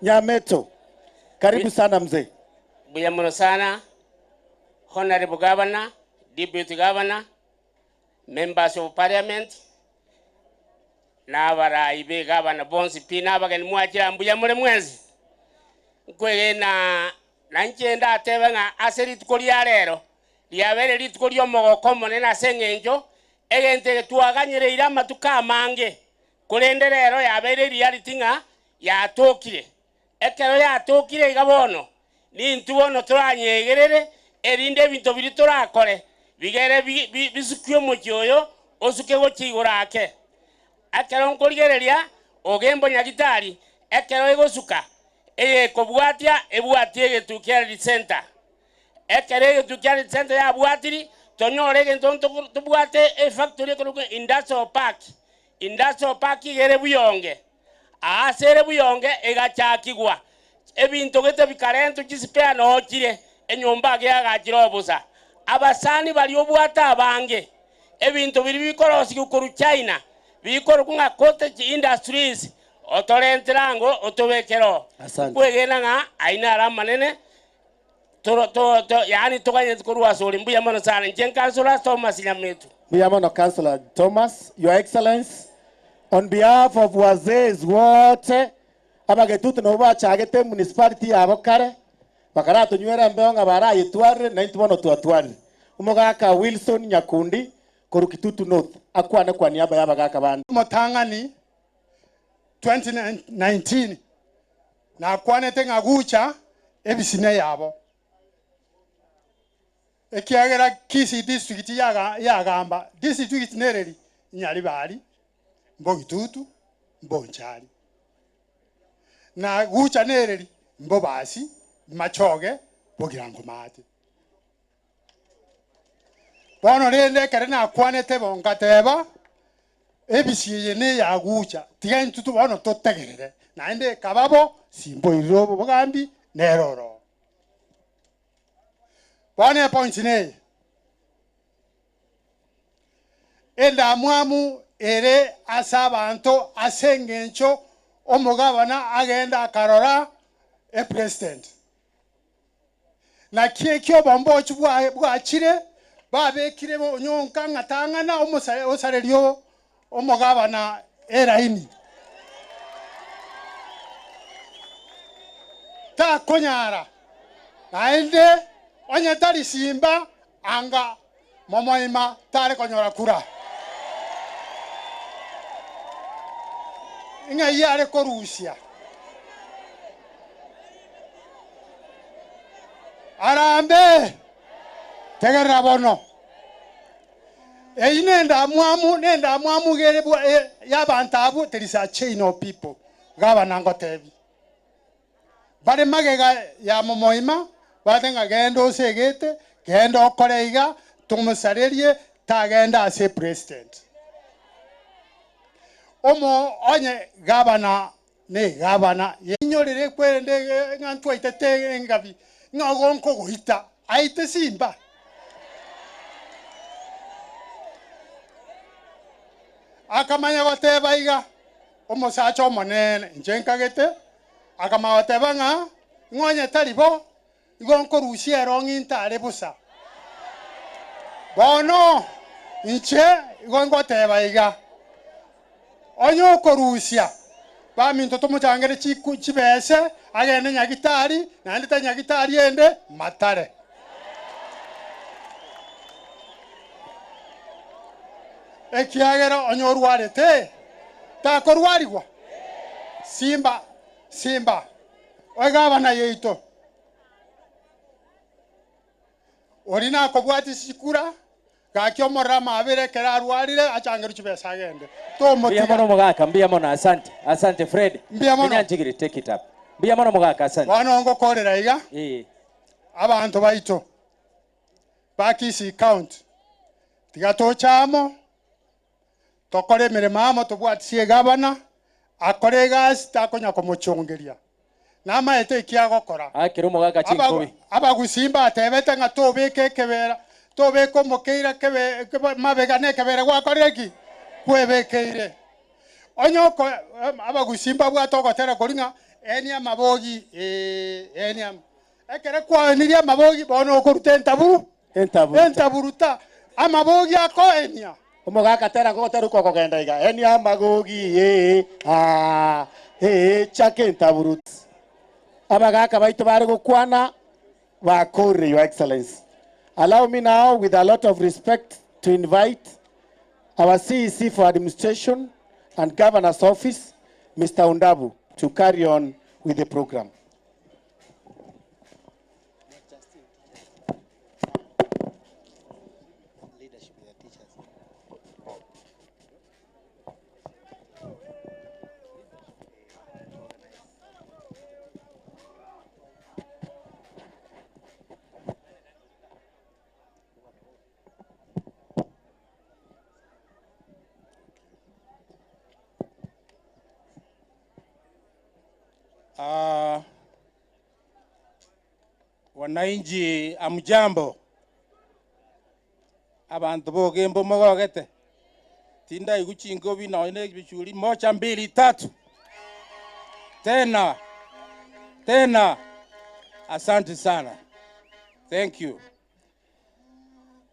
Nyameto. Karibu sana mzee. Buyamono sana. Honorable Governor, Deputy Governor, Members of Parliament, Navara Ibe Governor Bonsi Pina Bagan Muachira Buyamore Mwenzi. Kwege na nchenda tebanga aseri tukolia lero. Liavere litukolio mogo komone na sengenjo. Egente tuaganyere irama tukamange. Kulende lero yavere reality nga ya tokire. Ekero ya tokire igabono. Ni ntuono turanyegerere. Erinde bintu biri turakore bigere bisukyo mujyoyo osuke gochigurake akero nkorigereria Ogembo nyagitari ekero egosuka kobwatia ebwatie getukia center ekero getukia center ya bwatiri tonyore gentonto tubwate factory ko industrial park igere buyonge asere buyonge egachakigwa ebintu gete bikarento kisipea no kire enyomba gya girobuza abasani bali obwata abange ebintu biri bikorosi gukuru China bikoro kunga cottage industries otolenterango otobekero kwegena nga aina ramanene to yani tokanye tukurwa sori mbuya mono sana njen councilor Thomas Nyameto. Mbuya mono Councilor Thomas, Your Excellency, on behalf of wazee wote abagetutu no bachagete municipality yabokare bakarato nywera mbonga baraye tware na intubono twatware umugaka Wilson Nyakundi korukitutu north akwane kwa niaba y'abagaka bandi motangani 2019 na akwane tengagucha ebisine yabo ekiagera KISII district yagamba district nereri nyali bali mbogitutu mbonchali na gucha nereri mbobasi machoge bogirango mate bono rende kare na kwanete bongateba ebisiye ne yagucha tigantu tu bono totegerere naende kababo simbo irobo bogambi neroro bone point ne enda mwamu ere asabanto asengencho omugabana agenda karora e president na kiekyo bombo chubwa bwachire babekire mo nyonka ngatangana osarelio omugabana eraini ta konyara naende onye tari simba anga momoima tare konyora kura inga yare korusia arambe tegera bono nenda mwamu gere yabantabu there is a chain of people gabana ngotebi bare magega ya momoima batenga gendo segete gendo koreiga tumusarerie tagenda ase president omo onye gabana ne gabana yenyorere kwende ngantwa itete ngabi ngagonko goita aite simba akamanya bateba iga omosacho monene njenkagete akama bateba nga ngonya talibo igonko rusia rongi ntare busa bono nche igonko teba iga onyo korusia ba minto tomo changere chibese agene nyagitari na ndita nyagitari ende matare ekiagera onyo ruarete ta korwariwa simba ogabana yeito orina kobwati sikura gakyo morama abere kera rwarire achangeru chibesa agende to mbia mono mugaka mbia mono asante Fred mbia mono nyanjigire take it up mbia mono mugaka asante wana ngo korera iga abantu baito bakisi count tigato chamo tokore miremamo tubwatie gabana akore gas takonya komuchongeria nama ete ikiagokora akiro mugaka chinkobi abagusimba atebete nga tobeke kebera tobeko mokeira kebe mabega ne kebera gwakoreki kwebekeire onyoko abagusimba bwatogotera koringa eni amabogi eni ekere kwa niria amabogi bono kurute entaburuta amabogi ako enia Omogaka tera gotera uko kogenda iga. Eni amagogi chake ntaburut. Abagaka baitu bari gukwana bakore, Your Excellency. Allow me now, with a lot of respect, to invite our CEC for Administration and Governor's Office, Mr. Undabu, to carry on with the program. Wananchi amjambo, abantu bo Ogembo mogogete tinda iguchingo bino ine bichuri 1 2 3 tena asante sana. Thank you.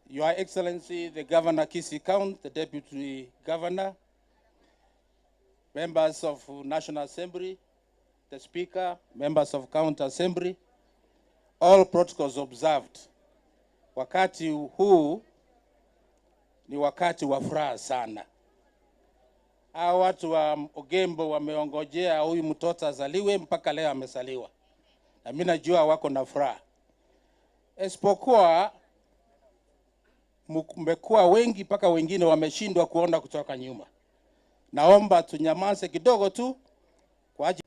Your Excellency the Governor KISII County, the Deputy Governor, members of National Assembly, the Speaker, members of County Assembly, all protocols observed. Wakati huu ni wakati wa furaha sana. Hawa watu wa Ogembo wameongojea huyu mtoto azaliwe mpaka leo amezaliwa. Na mimi najua wako na furaha. Isipokuwa mmekuwa wengi mpaka wengine wameshindwa kuona kutoka nyuma. Naomba tunyamaze kidogo tu kwa ajili.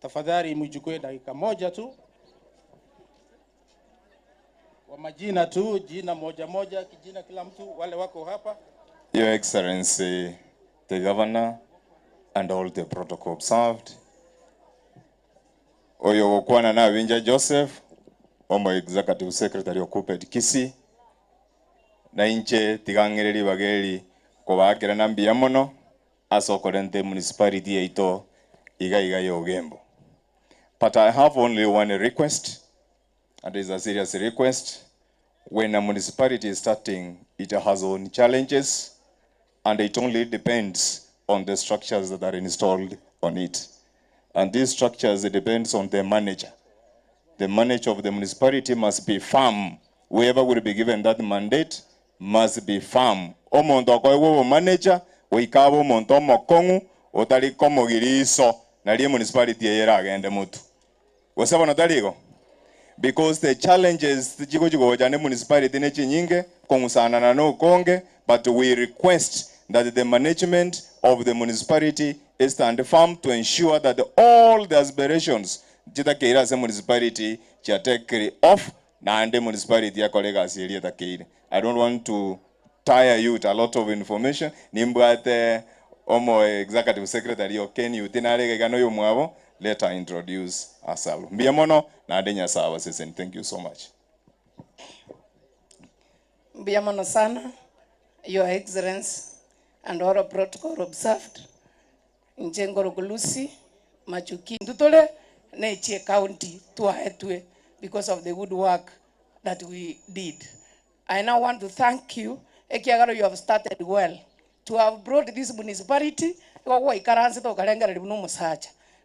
Tafadhali mchukue dakika moja tu. Kwa majina tu, jina moja moja, kijina kila mtu wale wako hapa. Your Excellency, the Governor and all the protocol observed. Oyo kwana na Winja Joseph, Omo Executive Secretary of KISII. Na inche tigangereri bageri kubakira nambi yamono asokorente municipality yaito iga yo Ogembo. But I have only one request, and it is a serious request. When a municipality is starting, it has own challenges, and it only depends on the structures that are installed on it. And these structures, it depends on the manager. The manager of the municipality must be firm. Whoever will be given that mandate must be firm. Omonto kwa manager, wikabo monto mokongu, otali komo giriso, na liye municipality yera agende mutu. Wasaba nataligo? Because the challenges jiko jane municipality nechi nyinge kongusana na no konge, but we request that the management of the municipality is stand firm to ensure that all the aspirations jita keira se municipality cha take off na ande municipality ya kolega asilia takeire. I don't want to tire you with a lot of information. Nimbate Omo Executive Secretary Okeni utinarege gano yo mwabo. Let her introduce herself. Mbiamono na adenya sawa sesen. Thank you so much. Mbiamono sana, Your Excellency, and all protocol observed. Njengoro Gulusi, Machuki, Ndutole, Neche County, Tuahetwe, because of the good work that we did. I now want to thank you. Ekiagaro, you have started well. To have brought this municipality,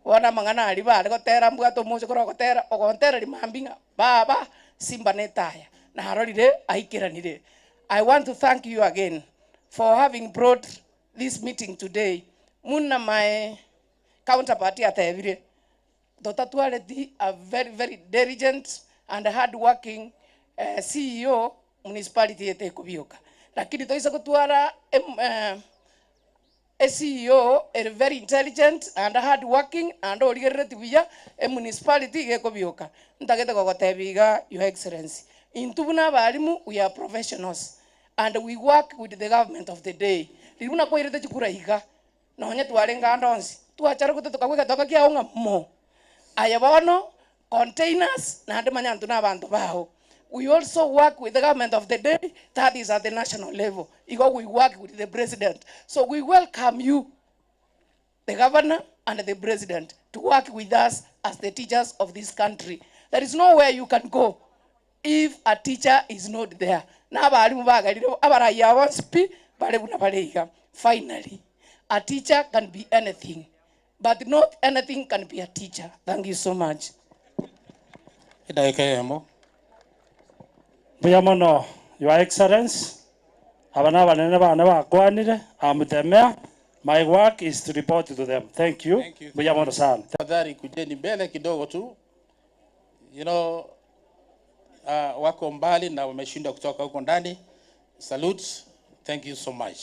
wana mangana aliba aliko tera mbuato mojo koro tera ogontera limambinga baba Simba netaya na harolide aikiranire. I want to thank you again for having brought this meeting today. Muna my counterparty at Evire Dotatuality, a very diligent and hard-working CEO municipality ete kubioka. Lakini toisa kutuara a CEO is very intelligent and hard-working and all a municipality gekobioka. Ntageta kogotebiga, Your Excellency. In Tubuna Balimu, we are professionals and we work with the government of the day. Libuna kwa irete chukura higa. Na honye tuwalenga andonsi. Tuwachara kutoka toka kia unga mo. Ayabono, containers, na hande manyantu na bantu bao. We also work with the government of the day. That is at the national level. Because we work with the president. So we welcome you, the governor and the president, to work with us as the teachers of this country. There is nowhere you can go if a teacher is not there. Finally, a teacher can be anything, but not anything can be a teacher. Thank you so much. Buyamono, Your Excellency, I'm the mayor. My work is to report to them. Thank you. Buyamono sana. Tafadhali kujeni mbele kidogo tu. You know, wako mbali na wameshinda kutoka huko ndani. Salute. Thank you so much.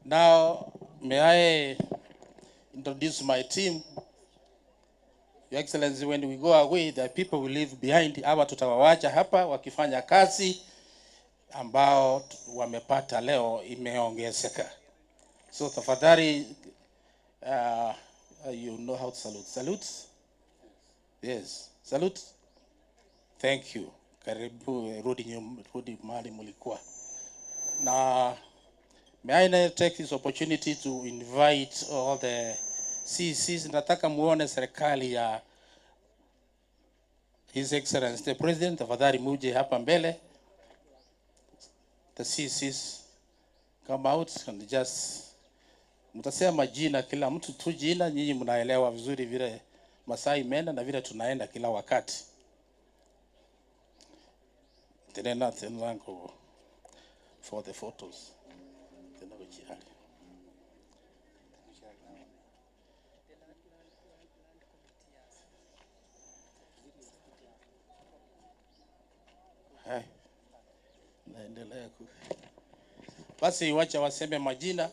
Now, may I introduce my team? Your Excellency, when we go away, the people will leave behind. Hawa tutawawacha hapa wakifanya kazi ambao wamepata leo imeongezeka. So tafadhali, you know how to salute. Salute? Yes. Salute? Thank you. Karibu rudi mahali mulikuwa. Now, may I now take this opportunity to invite all the CCs. Nataka muone serikali ya His Excellency the President. Tafadhali muje hapa mbele. The CCs come out and just mtasema majina, kila mtu tu jina, nyinyi mnaelewa vizuri vile Masai imeenda na vile tunaenda kila wakati. Tena go for the photos. Hai. Naendelea ku. Basi wacha waseme majina.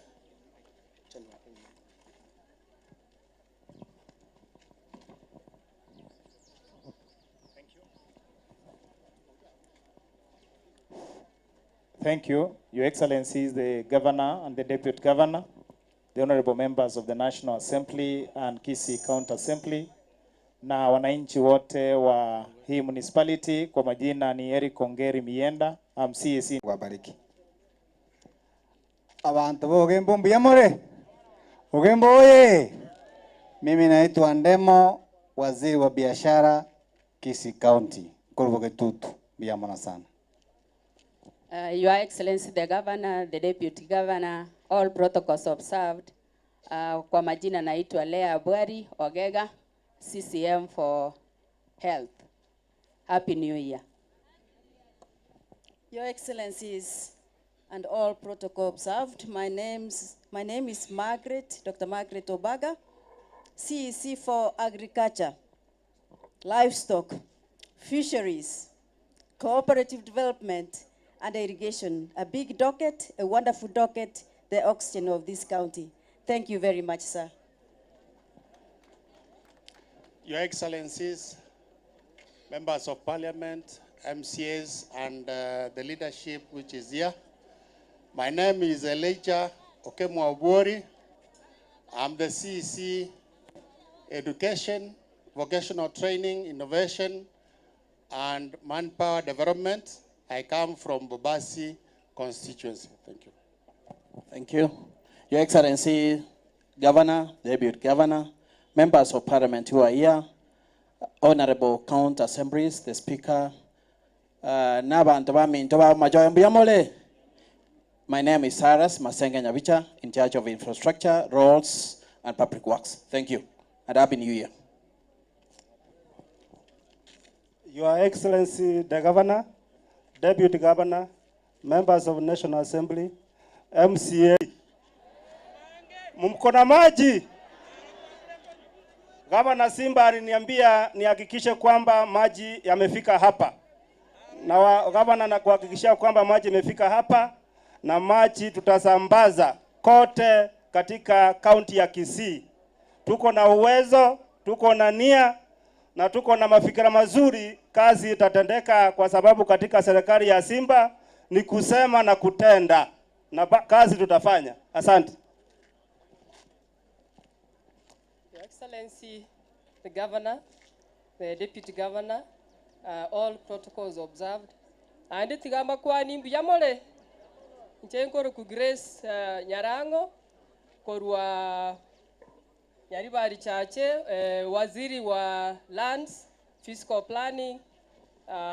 Thank you, Your Excellencies, the Governor and the Deputy Governor, the honorable members of the National Assembly and KISII County Assembly, na wananchi wote wa hii municipality. Kwa majina ni Eric Ongeri Mienda, CISI. Wabariki. Abantu bo Ogembo mbiyamore. Ogembo oye. Mimi naitwa Ndemo, waziri wa biashara KISII County. Kurubuge tutu mbiyamona sana. Your Excellency, the Governor, the Deputy Governor, all protocols observed. Kwa majina naitwa Lea Bwari Ogega, CCM for Health. Happy New Year. Your Excellencies and all protocol observed, my name is Margaret, Dr. Margaret Obaga, CEC for Agriculture, Livestock, Fisheries, Cooperative Development, and Irrigation. A big docket, a wonderful docket, the oxygen of this county. Thank you very much, sir. Your Excellencies, Members of Parliament, MCAs, and the leadership which is here. My name is Elijah Okemwa. I'm the CEC Education, Vocational Training, Innovation, and Manpower Development. I come from Bobasi constituency. Thank you. Thank you. Your Excellency, Governor, Deputy Governor, members of Parliament who are here, Honorable County Assemblies, the Speaker, my name is Cyrus Masenga Nyavicha, in charge of Infrastructure, Roads, and Public Works. Thank you, and Happy New Year. Your Excellency, the Governor, Deputy Governor, members of National Assembly, MCA. Mkona maji. Governor Simba aliniambia nihakikishe kwamba maji yamefika hapa. Na governor na kuhakikishia kwamba maji yamefika hapa na maji tutasambaza kote katika kaunti ya Kisii. Tuko na uwezo, tuko na nia na tuko na mafikira mazuri. Kazi itatendeka kwa sababu katika serikali ya Simba ni kusema na kutenda. Na kazi tutafanya. Asante. Your Excellency, the Governor, the Deputy Governor, all protocols observed. andi tigamba kwani mbuya more nchenkoro ku Grace Nyarango korwa nyari bari chache waziri wa lands, fiscal planning,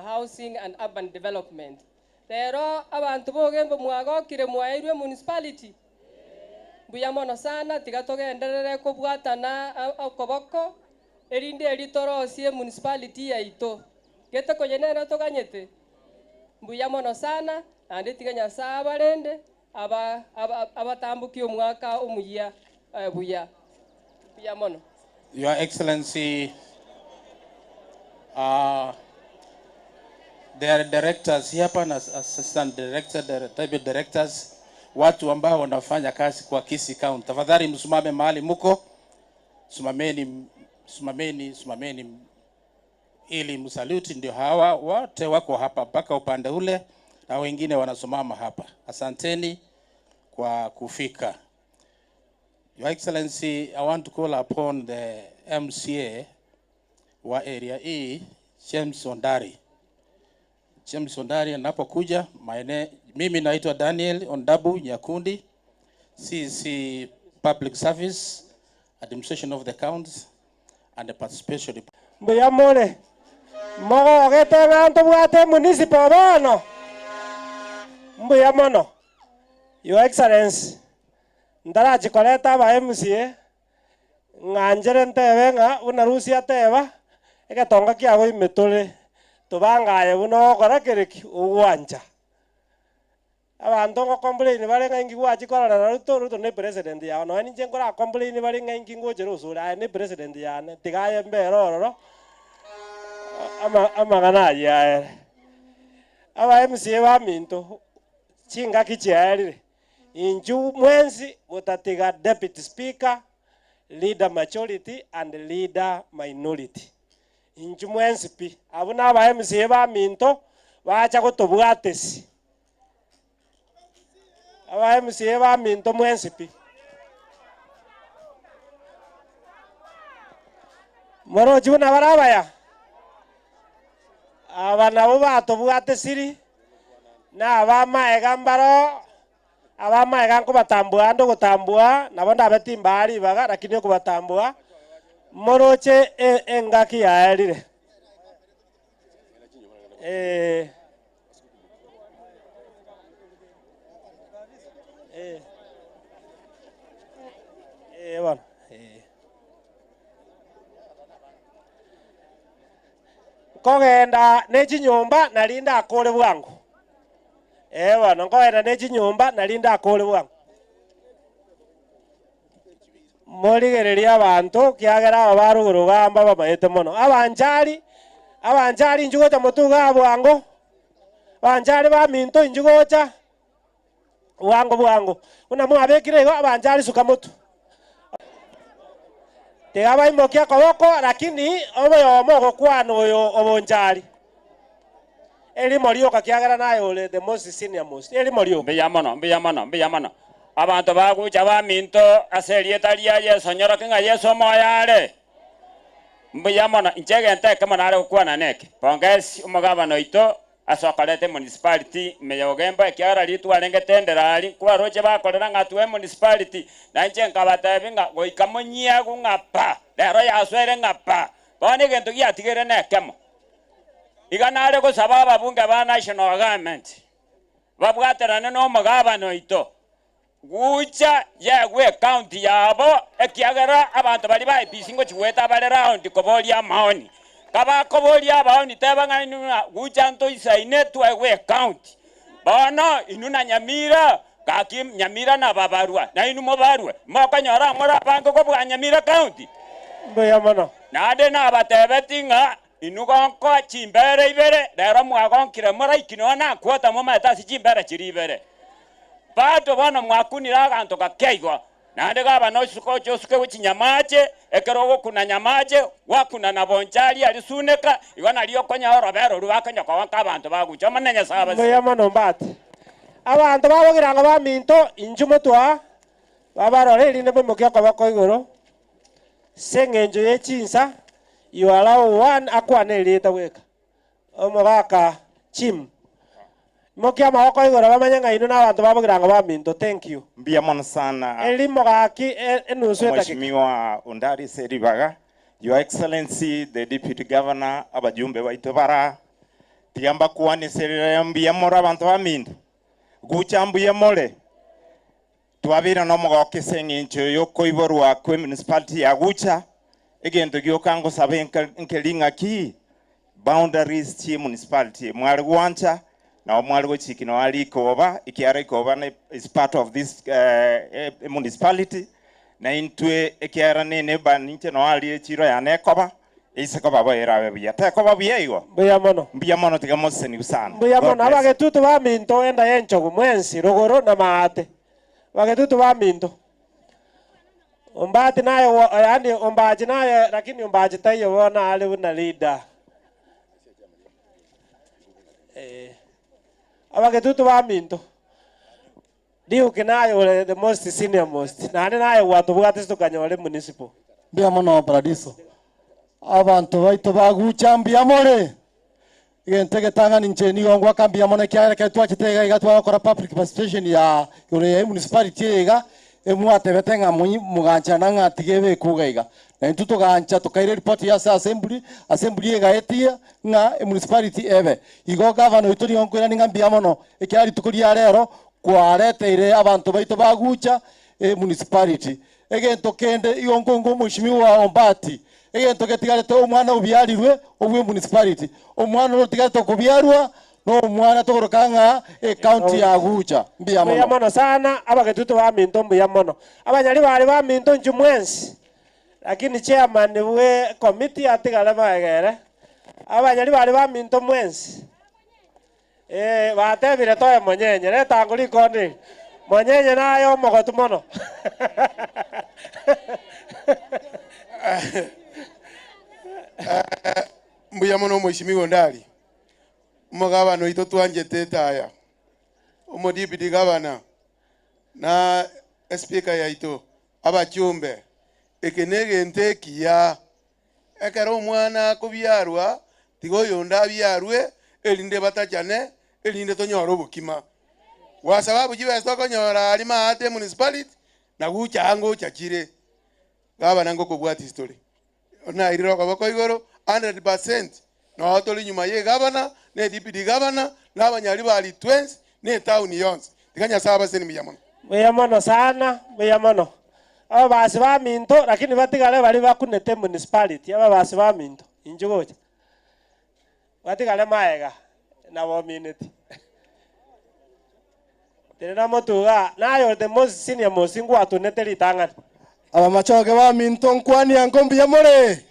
housing and urban development. Lero abantu bogembo mwagokire mwairwe municipality. Mbuya mono sana tigatogenderere kubwatana okoboko erinde eritorosie municipality yaito. Gete koyenera toganyete. Mbuya mono sana andi tiganya sabarende abatambuki omwaka omuya buya. Mbuya mono. Your Excellency, there are directors hapa na assistant director, deputy directors, watu ambao wanafanya kazi kwa KISII County. Tafadhali msimame mahali muko, simameni ili msaluti. Ndio hawa wote wako hapa mpaka upande ule na wengine wanasimama hapa. Asanteni kwa kufika. Your Excellency, I want to call upon the MCA wa area E, James Ondari. James Ondari anapokuja, mimi naitwa Daniel Ondabu Nyakundi, CC Public Service, Administration of the Counties and the Participation. Mbuya more. Mogo gete bantu bwate municipal bono. Mbuya mono. Your Excellency, ndarachi koleta ba MCA nganjere ntebe nga unarusia teba egetonga kiago imetole tubangaye buno korakereki uwanja abantu ngo complain bale ngangi gwachi korana ruto ne president ya no ni jengora complain bale ngangi ngoje rusura ne president ya ne tigaye mberoro ama gana ya aba MCA ba minto chinga kichiari inju mwenzi utatiga deputy speaker, leader majority and leader minority. Inju mwenzi pi abuna aba MCA ba minto bacha gutubwatesi. Aba MCA ba minto mwenzi pi. Moro juna barabaya. Abana bo batubwatesiri na abama egambaro abama eganko batambua ndo gutambua nabo ndabetimbari baga lakini ko batambua moroche engaki yaerire bana kogenda neji nyumba nalinda akole bwangu bana ngoenda neji nyumba nalinda akole bwangu morigereria abantu kiagera abaruguru gamba babaete mono abanjari njugocha mutuga bwangu abanjari ba minto njugocha bwangu una mwabekire igo abanjari sukamutu tegaba imokia koboko lakini omo gokwano oyo obonjari eli morioka kiagera nayo ole the most senior most eli morio mbiya mono abantu bagucha ba minto aserieta lia Yesu nyoro kinga Yesu moyare mbiya mono inchegente kama nare kukwana neke pongezi umugabano ito asokolete municipality meya Ogembo kiagera litu alenge tendera ali kwa roche bakorera ngatwe municipality na inche nkabatabinga goikamonyia gungapa lero yaswere ngapa bone gento giatigere nekemo iganare gusaba ababunge ba national government babwaterane no mugabano ito gucha yagwe county yabo ekiagera abantu bali ba bisingo chiweta bale round kobolia maoni kaba kobolia baoni tebanga inuna gucha nto isaine twegwe county bono inuna nyamira kaki nyamira na babarua na inu mobarua mokanyora mora bango ko bwa nyamira county mbuya mono nade na batebetinga inugonko chimbere ibere lero mwagonkire mora ikinona kwota momata si chimbere chiri ibere bato bana mwakunira aganto kakeigo nande gaba no suko chosuke wichinyamache ekerogo kuna nyamache wakuna na bonjali ali suneka igona liyo konya robero rubakanya kwa abantu bagucha manenya saba mbuya mono mbate abantu babogiranga ba minto injumotwa babarore rine bemokia kwa bako igoro sengenjo yechinsa you allow one akwane leta weka omogaka chim Mokia maoko igora bamanya ngaino na abantu babugiranga ba minto. Thank you. Mbia mono sana. Elimo gaki enusu etaki. Mheshimiwa Undari Seribaga, Your Excellency the Deputy Governor abajumbe baitu bara tiamba kuani serira mbia mora abantu ba minto. Gucha mbia mole. Twabira no mogoke sengincho yokoiborwa kwe municipality ya Gucha. Egento gyokango sabe nkelinga ki boundaries chi municipality mwari gwancha na mwari go chiki no ali koba ikiara koba is part of this municipality na intwe ikiara ne baninche no ali chiro ya ne koba ise koba boera bia te koba bia igo mbia mono tigamo seni usana mbia mono abagetutu ba minto enda yencho mwensi rogoro na maate bagetutu ba minto Umbati nayo yani umbaji nayo lakini umbaji tayo wona ali una leader. Abagetutu ba minto. Diu kinayo the most senior most. Na nayo watu bwate tukanyole municipal. Mbia mono paradiso. Abantu baitu bagucha mbia more. Igentege tanga nincheni ongwa kambia mono kyara ketwa kitega igatwa kora public participation ya municipality ega. Emwate betenga mugancha nanga tigebe kugaiga na ntuto gancha tukaire report ya assembly ega etia nga municipality ebe igo governor ituri onkwira ninga mbia mono ekyari tukuria rero kwareteire abantu baitu bagucha municipality egento kende igongo mushimiwa Ombati egento ketigarete omwana obiarirwe obwe municipality omwana otigarete kubiarwa no mwana togorokanga county ya Gucha mbia mono sana abagetutu ba minto mbia mono abanyali bali ba minto njumwensi lakini chairman we committee atigala baegere abanyali bali ba minto mwensi batebire toye monyenye leta nguli kone monyenye nayo mogotu mono mbia mono mheshimiwa Ndali Mugabano ito twanjete taya umudipidi gavana na speaker ya ito abachumbe ekenege nteki ya ekero mwana kubyarwa tigo yonda byarwe elinde batachane elinde tonyora obukima wa sababu jiwe stokonyora ali maate municipality na Gucha ango chakire gavana ngo kubwati history na iriro kabako igoro 100% na watoli nyuma ye gavana ne deputy governor na abanyali bali twins ne town yonse tikanya saba seni miyamono miyamono sana miyamono aba basi ba minto lakini batigale bali bakunete municipality aba basi ba minto injugocha batigale maega na bo minute tena motuga nayo the most senior most ngwa tunete litangana aba machoge ba minto nkwani angombi ya more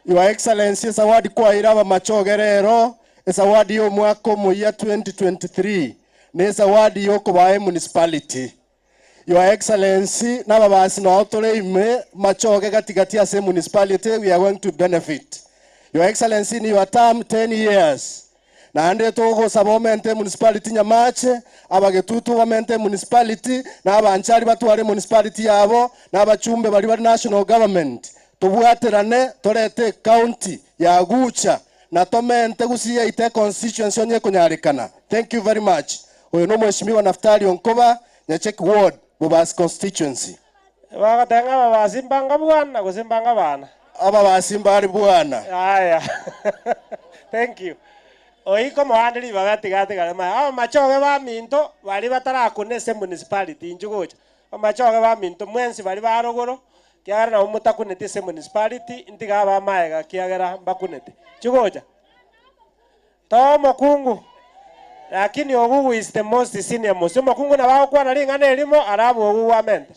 Your Excellency zawadi kwa iraba machoge rero zawadi yo mwaka muya 2023 ne zawadi yo kubaye municipality Your Excellency nababasi no tole ime machoge katikati ya se municipality we are going to benefit Your Excellency in your term 10 years na ande togo sabomente municipality nyamache abagetutu bamente municipality na abanchari batware municipality yabo na abachumbe bali national government tubwaterane torete county ya Gucha na tomente gusiya ite constituency onye kunyarikana. Thank you very much. Oyo no mheshimiwa Naftali Onkoba Nyacheki ward Bobas constituency. Bagatenga babasimbanga bwana gusimbanga bana. Aba basimba ari bwana. Aya. Thank you. Oiko mwandiri bagati galema. Machoge ba minto bali batarakunese municipality injugocha. Machoge ba minto mwensi bali barogoro. Kiara na umutakunete se municipality ndiga ba maega kiagera bakunete chugoja tomo kungu lakini ogu is the most senior most makungu na bao kwa nalinga elimo arabu ogu wamente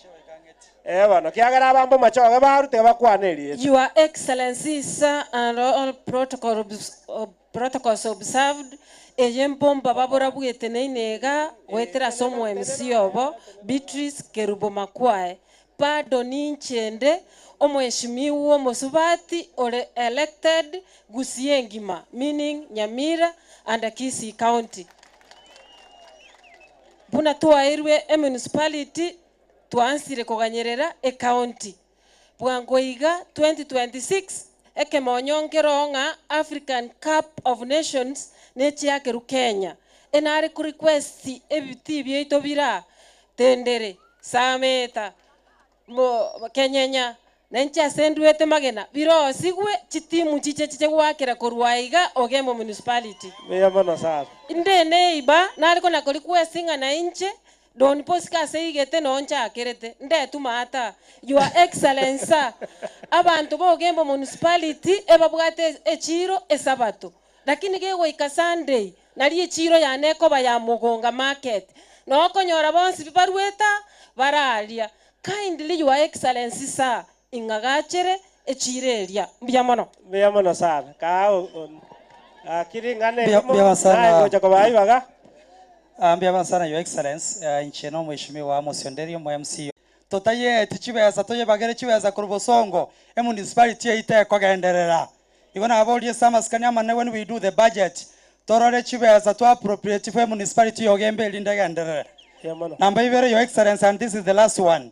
bano kiagera abambo machoge barute bakwana eli Your Excellencies and all protocols observed eyempomba babora bwetene inega wetera somo MC obo Beatrice Kerubo Makwae Pardon Nchende omweshimiwa Musubati ole elected Gusiengima meaning Nyamira and KISII County. Buna tuwairwe municipality tuansire kuganyerera county. Bwangoiga 2026 ekemonyongeronga African Cup of Nations nechi yake Kenya. enare ku request ebiti byeito bira tendere sameta mo kenyenya nencha sendwete magena biro sigwe chitimu chiche gwakira korwaiga Ogembo municipality Meyamono sana. inde neiba nariko nakori kwesinga na inche don posika seigete noncha akerete nde tumata your excellence abantu bo Ogembo municipality ebabwate echiro esabato lakini gewe ika Sunday nali echiro yaneko baya mugonga market nokonyora bonsi bibarweta baralia kindly your excellency sir ingagachere echireria mbiamono Meyamono sana. Kao kiringane Mbia sana. ngoja kwa baibaga. Mbia sana your excellence incheno mheshimiwa Musionderio mu MC totaye tichibeza toye bagere chibeza kurubosongo municipality ite kogenderera igona abolie sama skania mane when we do the budget torore chibeza to appropriate for municipality Ogembo lindegenderera number ibere your excellence and this is the last one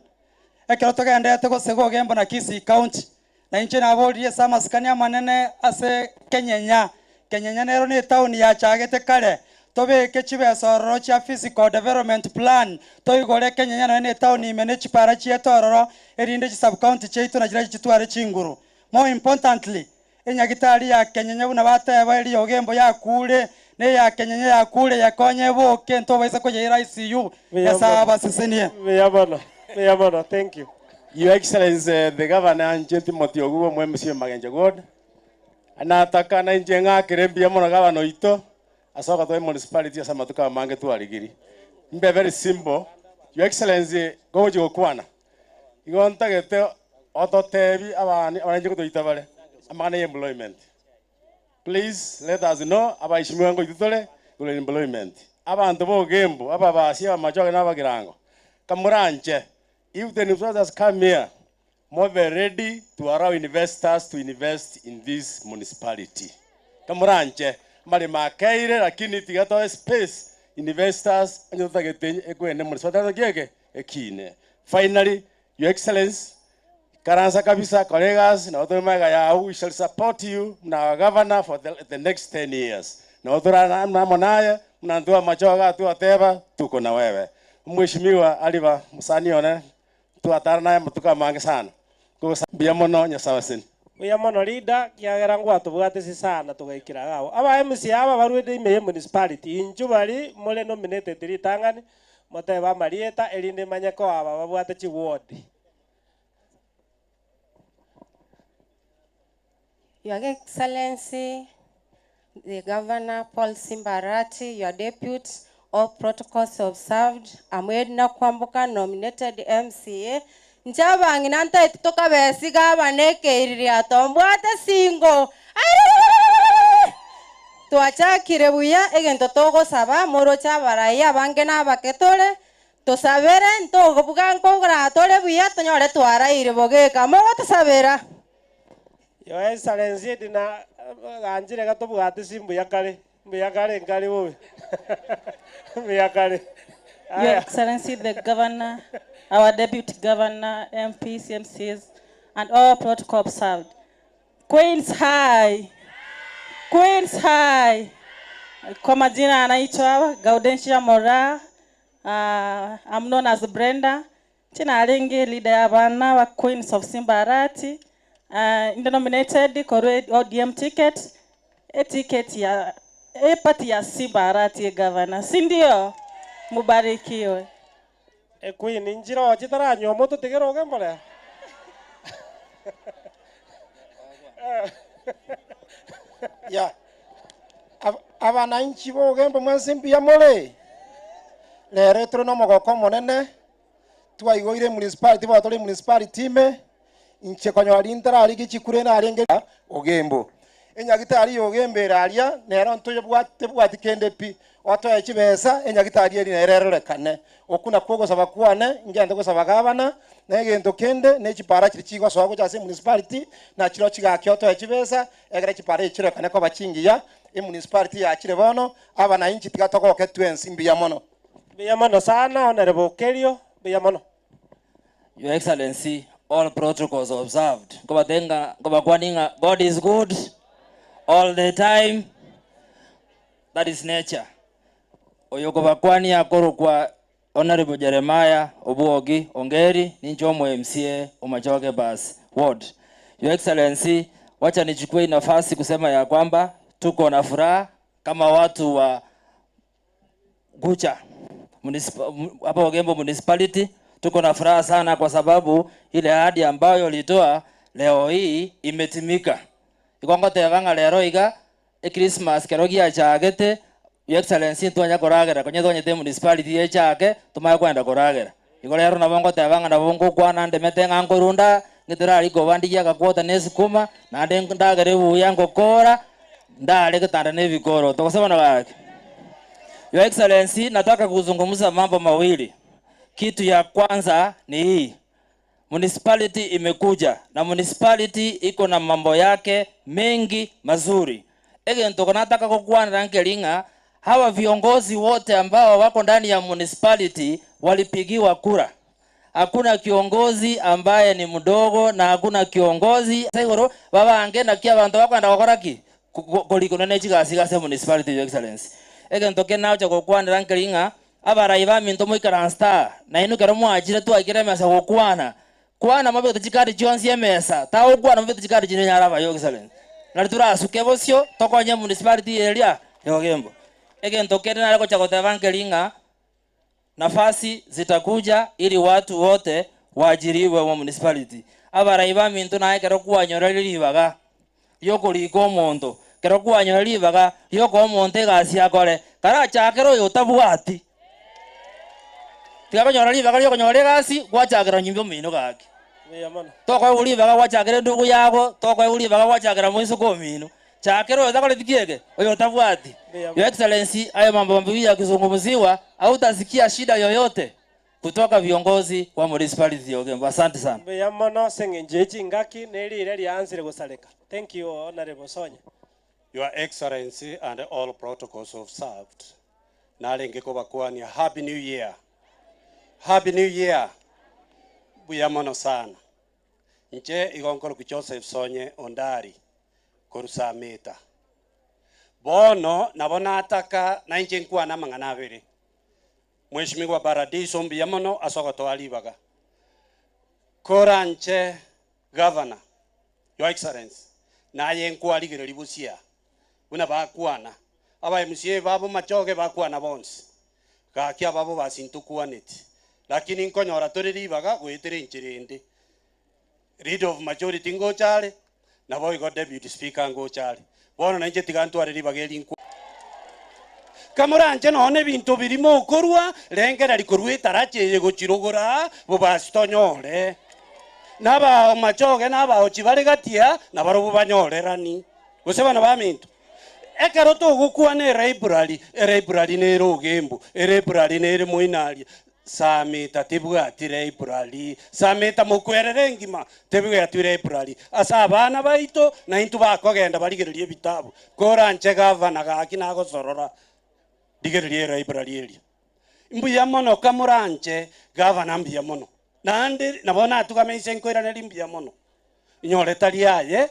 ekero togendete go sego Ogembo na KISII county na inche na abolie sama skania manene ase kenyenya nero ni town ya chagete kare tobe kechibesa rocha physical development plan toigore kenyenya no ni town imene chipara chietororo erinde sub county cheito na jira chitware chinguru more importantly enyagitari ya kenyenya buna bateba eri Ogembo ya kule ne ya kenyenya ya kule ya konye boke ntobese ko yira ICU esaba sisenie Meyamono, thank you. Your Excellency, the Governor and Timothy Ogubo mwemsi magenje God. Anataka na njenga kirembia mono Governor ito. Asoka to municipality asama tuka mange tu aligiri. Mbe very simple. Your Excellency, goji okwana. Igonta gete auto tebi abanje ko itabale. Amana employment. Please let us know aba ishimwango itole kule employment. Abantu bo Ogembo aba basi amachoke nabagirango. Kamuranche. If the investors come here, more than ready to allow investors to invest in this municipality. Kamuranche, mali makaire lakini tigato space investors anyota gete ekwene municipality gege ekine. Finally, Your Excellency, karansa kabisa colleagues na watu mega ya we shall support you na governor for the next 10 years. Na watu na mnaye mnandua machoga tu ateba tuko na wewe. Mheshimiwa aliva musanione tuatara naye mutuka mange sana mbia mono nyasawaseni Meyamono leader kiagera ngwatu bwate sana tugaikira gao aba MC aba barwede ime municipality inju bari mole nominated ritangani moteba marieta elinde manyako aba babwate chi ward. Your Excellency the Governor Gov.Simba Arati, your deputy, all protocols observed. Amwedna kwambuka nominated MCA. Njaba nginanta itoka besiga baneke iriya tombwate singo. Tuachakire buya egento togo saba moro chabaraya bangena baketole to sabere ntogo buganko gratole buya tonyore twara ire bogeka mogo tosabera. Your Excellency dina ganjire gato bwate simbu yakare mbuyakare ngari wowe. Your Excellency the Governor, our Deputy Governor, MPs, MCs, and all protocol observed. Queens High. Queens High. Kwa majina anaitwa Gaudensia Mora. I'm known as Brenda. China alingi leader ya bana wa Queens of Simba Arati. Nominated kwa ODM ticket. A ticket ya pati ya Simba Arati Governor. Sindio? Mubarikiwe. Queen injiro chitara nyomoto tegero Ogembo le. Ya. Abananchi bo Ogembo mwansimbia mole. Le retro no mogoko monene. Twayigoire municipality batole municipality me. Inche konyo rintara ali gichikure na arenge Ogembo. Enyagitari Ogembo ralia nero ntoye bwati kende pi oto echibesa enyagitari eri nererekane okuna kwogo sabakwane ngende ko sabagabana negento kende nechipara chirichigwa swago chase municipality na chiro chigakyo oto echibesa egere chipara echirekane ko bachingiya municipality ya chire bono abana inchi tigatokoke twensi mbiya mono sana honorable Kerio mbiya mono. Your Excellency, all protocols observed. God is good all the time. That is nature. oyoko bakwani akoro kwa Honorable Jeremiah Obuogi Ongeri ninjo MCA Umachoge Bus Ward. Your Excellency, wacha nichukue nafasi kusema ya kwamba tuko na furaha kama watu wa Gucha hapa Ogembo Municipality. Tuko na furaha sana kwa sababu ile ahadi ambayo ulitoa leo hii imetimika. Ikongote vanga lero iga Christmas kerogia chagete. Your Excellency tuanya koragera konye tonye te municipality ye chake tumaya kwenda koragera. Ikolero na bongo te vanga na bongo kwa nande metenga ngorunda ngitira liko bandi ya kakwota nesikuma na ande ndagere buya ngokora ndale kitanda ne vikoro tokosema na wake. Your Excellency, nataka kuzungumza mambo mawili. Kitu ya kwanza ni hii. Municipality imekuja na municipality iko na mambo yake mengi mazuri. Ege nataka kukuana rankelinga hawa viongozi wote ambao wako ndani ya municipality walipigiwa kura. Hakuna kiongozi ambaye ni mdogo na hakuna kiongozi saigoro baba angena kia bantu bakwenda gokoraki koliko nene chigasi municipality. Your Excellency, ege ntoke nawo chako kwana rankelinga abaraiba minto moikaransta na inu kero mwajire tu akire mesa gokwana kwana mabe tuchikari chionsi emesa tawo kwana mabe tuchikari chine nyaraba. Your Excellency, na turasuke bosio tokonye municipality area ya Ogembo. Ege ntoke na lako chako tavankelinga nafasi zitakuja ili watu wote waajiriwe wa municipality. Abaraiba minto na kero kwanyorera libaga yoko liko mondo kero kwanyorera libaga yoko monte gasi akore kara chakero yotabwati tiga nyora libaga yoko nyore gasi gwachakero nyimbo mino gaki toko uli baga gwachakero ndugu yako toko uli baga gwachakero mwiso ko mino chakero yotakole tikiege yotabwati. Your Excellency, hayo mambo mawili yakizungumziwa au utasikia shida yoyote kutoka viongozi wa municipality ya Ogembo. Asante sana. Beyamono sengenjeji ngaki neli ile answer gosaleka. Thank you, Honorable Sonya. Your Excellency and all protocols observed. Nalenge ko bakwani Happy New Year. Happy New Year. Beyamono sana. Nje igonkolo ku Joseph Sonye Ondari korusameta. Bono nabona ataka na nje nkwa na mangana abiri. Mheshimiwa Paradiso Mbiyamono asoka to alibaga. Koranche Governor, Your Excellency, na yenkwa aligere libusia. Una bakwana. Aba MCA babo machoge bakwana bonsi. Kakia babo basintukwaneti. Lakini nkonyora tore libaga gwetere nchirende. Leader of majority ngochale na boy got deputy speaker ngochale. Bono na nje tigantu ari libaga linkwa. Kamoranje none bintu birimo korwa rengera likorweta rache gochirogora bo bastonyore. Naba machoge naba ochibare gatia na barobu banyorerani. Goseba na baminto. Ekero to gukwa ne library ne Ogembo, library ne Moinalia. Samita tibwa library, samita mukwerere ngima tibwa library. Asa abana baito na intu bakogenda baligererie bitabu. Koranche Governor gakina gosorora. Digererie library eri. Mbuyamono Kamoranje Governor Mbuyamono. Nande nabona atukameise nkoira ne Mbuyamono. Inyore taliaye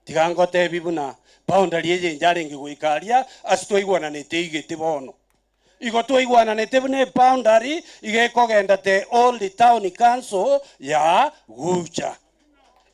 tigangote bibuna boundary ye njarenge guikaria asitoigwana ne teigete bono. Igotoigwana ne tebune boundary igekogenda te all the town council ya Gucha.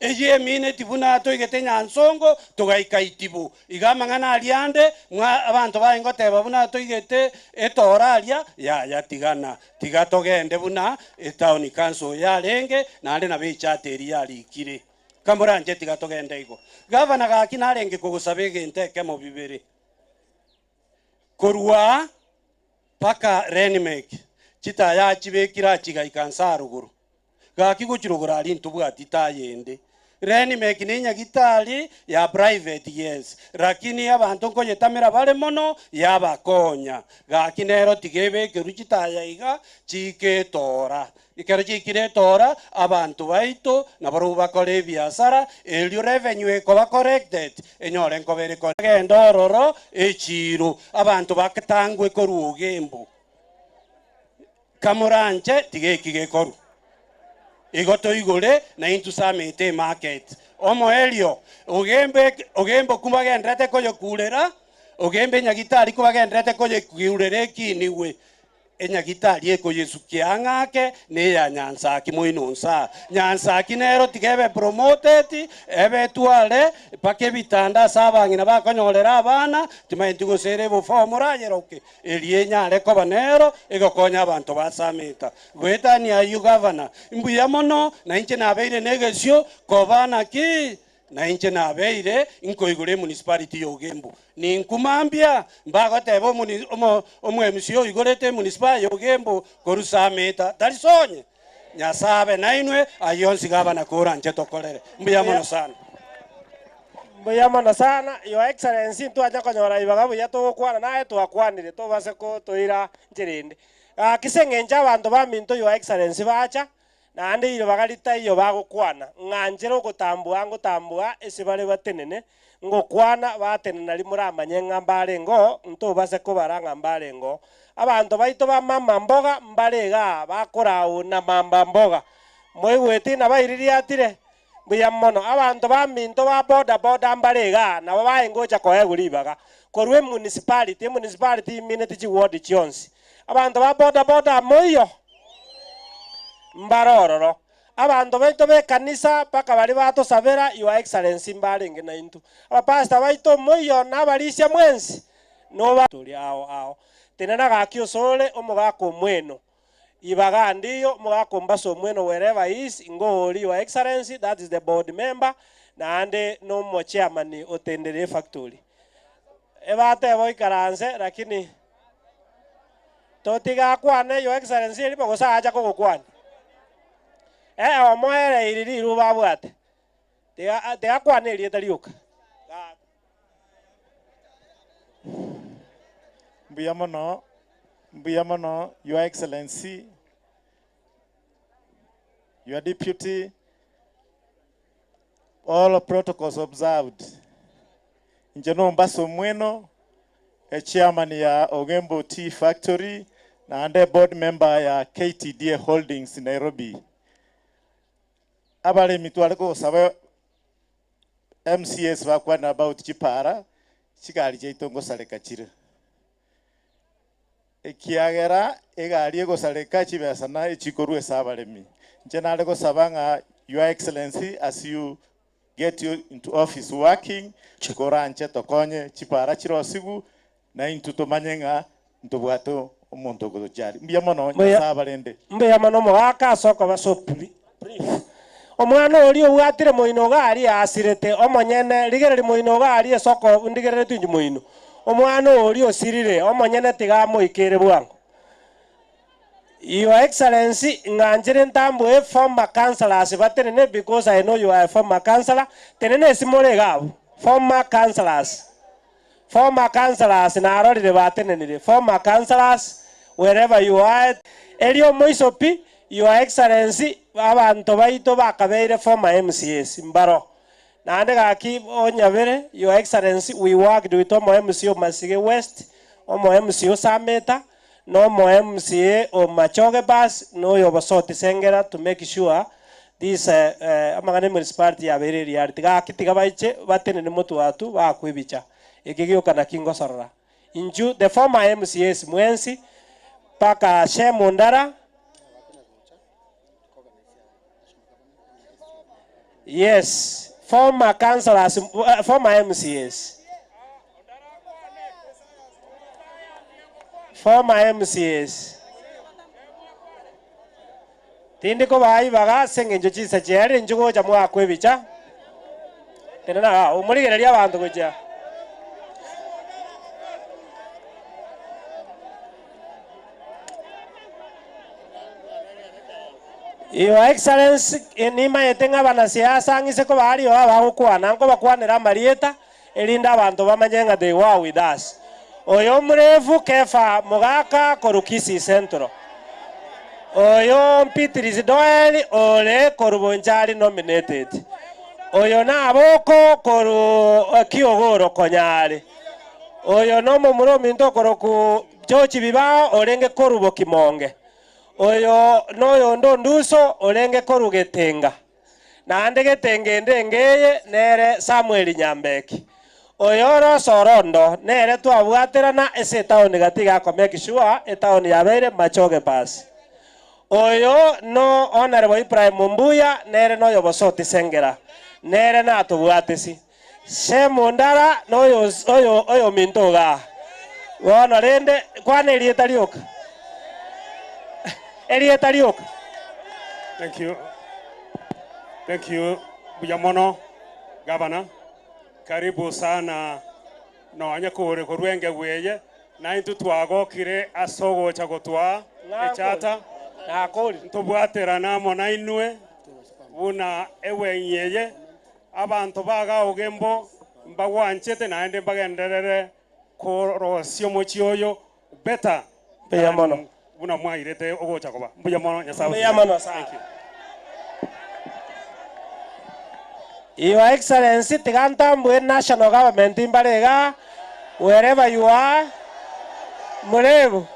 Eye mine tibuna to igete nyansongo tugaikaitibu igamangana aliande mwa abantu baingote babuna to igete etoralia ya tigana tigatogende buna town council ya lenge na ande na bichateri ya likire Kamoranje tigatogende igo Governor gakina arenge kugusabege nteke mo bibere korwa paka renimake chita ya chibekira chiga ikansa ruguru gaki guchirugura ali ntubwati tayende renimake ninya gitali ya private yes lakini abantu nkoyetamira bale mono yabakonya gaki nero tigebe keruchita ya iga chiketora ikero chikiretora abantu baito na baru bakore biashara elio revenue ekoba corrected enyore nkobere ndororo echiro abantu bakatangwe koru Ogembo Kamoranje tigekige koru igoto igore na into samete market omo elio Ogembo kumbagendrete koyo kulera Ogembe nyagitari ko bagendrete ko je kiurereki niwe enyagitari eko Yesu kiangake ne ya nyansaki moinonsa nyansaki nero tigebe promoted ebe tuale pake bitanda sabangina bakonyorera abana timainti gosere bo formula yeroke elienya areko banero egokonya abantu basamita gwetani ayu governor mbuya mono na inche nabeire negesio kobana ki na inche nabeire inkoigure municipality Ogembo ni nkumambia mbagotebo omwemisio igorete municipality Ogembo korusamita darisonye nyasabe nainwe ayonsi gabana kora nche tokorere mbuya mono sana your excellency twaja konyora ibaga buya tugukwana naye twakwanire tubase ko tuira njirinde kisengenja abantu baminto your excellency bacha na ande iro bagarita iyo bagukwana nganjero gutambua esibare batenene ngokwana batenena limuramanye ngambare ngo ntubase ko baranga mbare ngo abantu baito ba mama mboga mbarega bakorawo na mamba mboga moigweti na bairiri atire buya mono abantu baminto ba boda mbarega na babaengoja koeguribaga korwe municipality minute chi ward chionsi abantu ba boda moyo mbarororo abantu baito be kanisa paka bali bato sabera your excellency mbarenge na intu abapasta baito moyo na balisia mwensi no ba tuli ao tenena gakio sole omugako mweno ibaga ndiyo mugako mbaso mweno wherever is ngoli your excellency that is the board member na ande no mo chairman otendere factory ebate boy karanse lakini totiga kwane your excellency lipo gosaja ko kwana omoere iriri rubabwate tiga kwanĩrie tariũka mbuya mono your excellency your deputy all protocols observed Njeno Mbaso Mweno chairman ya Ogembo Tea Factory na ande board member ya KTDA Holdings Nairobi abale mitwale ko saba MCS bakwana about chipara chikali chaitongo saleka chire ekiagera egari ego saleka chibesa na echikoru esabalemi njena lego sabanga your excellency as you get you into office working chikora anche tokonye chipara chirosigu na intuto manyenga ntobwato omuntu go jari mbiya mono nyasabalende mbiya mono mwaka soko basopri omwana oli owatire moino gari asirete omonyene ligereri moino gari esoko ndigerere tunji moino omwana oli osirire omonyene tigamo ikere bwango Your Excellency nganjire ntambo former councillors batenene because I know you are a former councillor tenene simole gabo former councillors na arorire batenene former councillors wherever you are elio moisopi Your Excellency abantu baito bakabeire former MCS mbaro nande gaki onyabere Your Excellency we worked with omo MCO Masige West omo MCO Sameta no mo MCA o Machoge Bus no yobosote sengera to make sure this amagane municipality ya bere reality gaki tigabaiche batenene mutu watu bakwibicha ikigio kana kingo sorora inju the former MCS Mwensi paka Shemundara. Yes, former councillors, former MCS. Former MCS. Tindi ko bai baga sengenjo chisa chere njugo cha mwa kwebicha. Tenena umuligereria abantu kuja. Your Excellency enima yetenga banasiasa ngise ko bari abagukwana ngo bakwanira marieta elinda abantu bamanyenga they were with us oyo mrevu kefa mugaka korukisi centro oyo Mpitirizi Doel ole korubonjari nominated oyo naboko koru kiogoro konyare oyo nomo murominto koroku chochi biba olenge korubo kimonge oyo noyo ndo nduso olenge korugetenga na ande getenge ndengeye nere Samuel Nyambeki oyoro sorondo nere twabwaterana ase town gatiga ko make sure town yabeire machoge pass oyo no honorable Ibrahim Mumbuya nere no yobosoti sengera nere na tubwatesi semundara no oyo mintoga wana rende kwana elieta lioka elieta lioka. Thank you Buyamono Governor. Karibu sana no anyakore korwenge weye na intu twagokire asogo cha gotwa echata nakoli tubwaterana mona inwe buna ewenyeye abantu baga Ogembo mbagwanchete naende mbagenderere korosio mochioyo beta Buyamono buna mwairete ogocha koba Buyamono nyasawo. Buyamono sa. Your Excellency, Tigantambwe National Government in Barega, wherever you are, Murevu.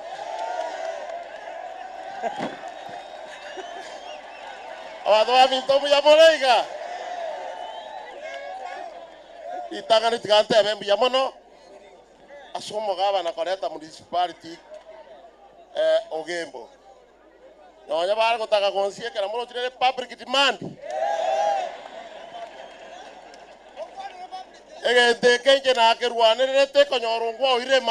Itangani tigante abembu yamono asomo gavana koreta municipality Ogembo. Nonya bara kotaka konsie kana mulo tire public demand. Ege de kenje na kerwane rete konyorongwa ire